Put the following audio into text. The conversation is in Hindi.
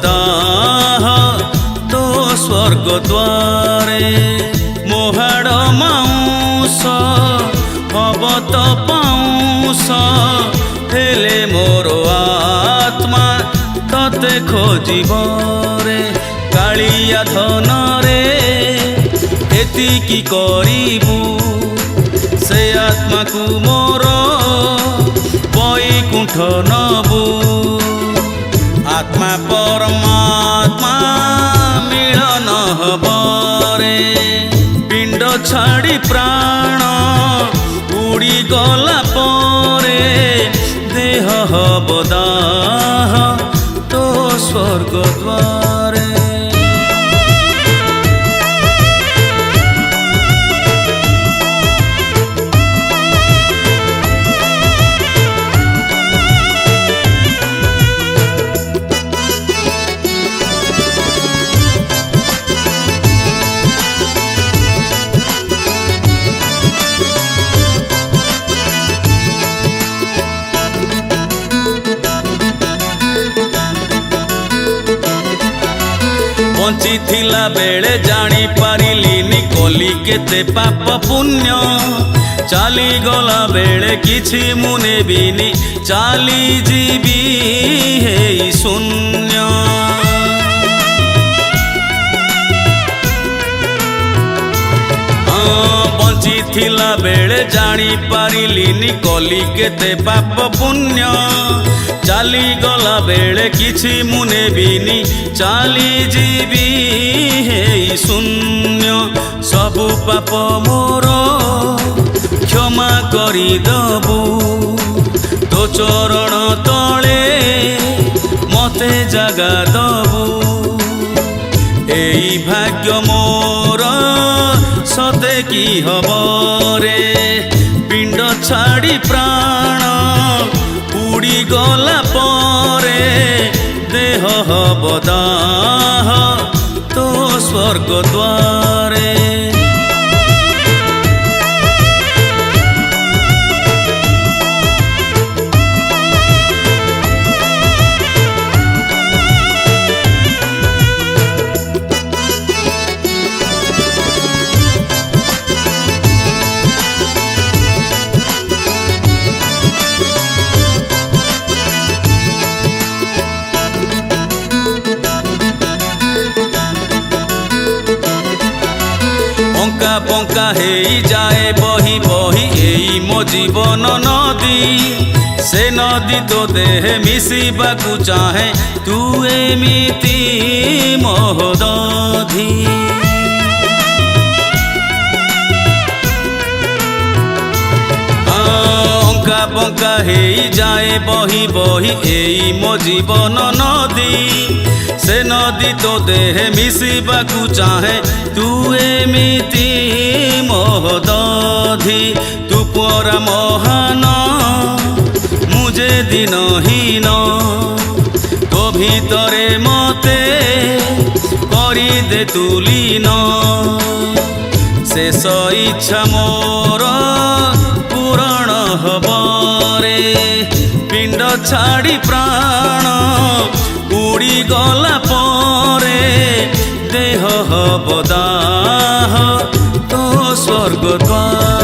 दाह तो स्वर्ग द्वारे मोहाड़ माउस हब तो पाउस हेले मोर आत्मा तते खोजिबरे कालिया धन रे एतिकी करिबु से आत्मा को मोर बैकुंठ नबु आत्मा परमात्मा मिलन हबरे पिंड छाड़ी प्राण उड़ी गला परे देह हब दाह तो स्वर्ग द्वारे। बंची थिला बेले जानी पारिलिनी कली केते पाप पुण्य चाली गला बेले किछि मुने बिनी चाली जीवी हे शून्य बंची थिला बेले जानी पारिलिनी कली केते पाप पुण्य चाली गला बेले किछि मुने बिनी चाली जीवी हे शून्य सबु पाप मोर क्षमा करी दबु तो चरण तले मते जगा दबु एई भाग्य मोर सते की हबरे पिंड छाड़ी प्राण उड़ी गला परे देह हब दाह तो स्वर्ग द्वारे। पंका पंका हेई जाए बही बही एई मो जीवन नदी से नदी तो देह मिसिबाकू चाहे तू एमिति मोहदधी पंका पंका हेई जाए बही बही एई मो जीवन नदी से नदी तो देह मिसिबाकू चाहे तू एमिति मोहदधी तू परा महान मुझे दिनहीन तो भितरे मते करी दे तुलीन शेष इच्छा मोर पूरण हबरे पिंड छाड़ी प्राण उड़ी गला परे देह हब दाह तो स्वर्ग द्वार।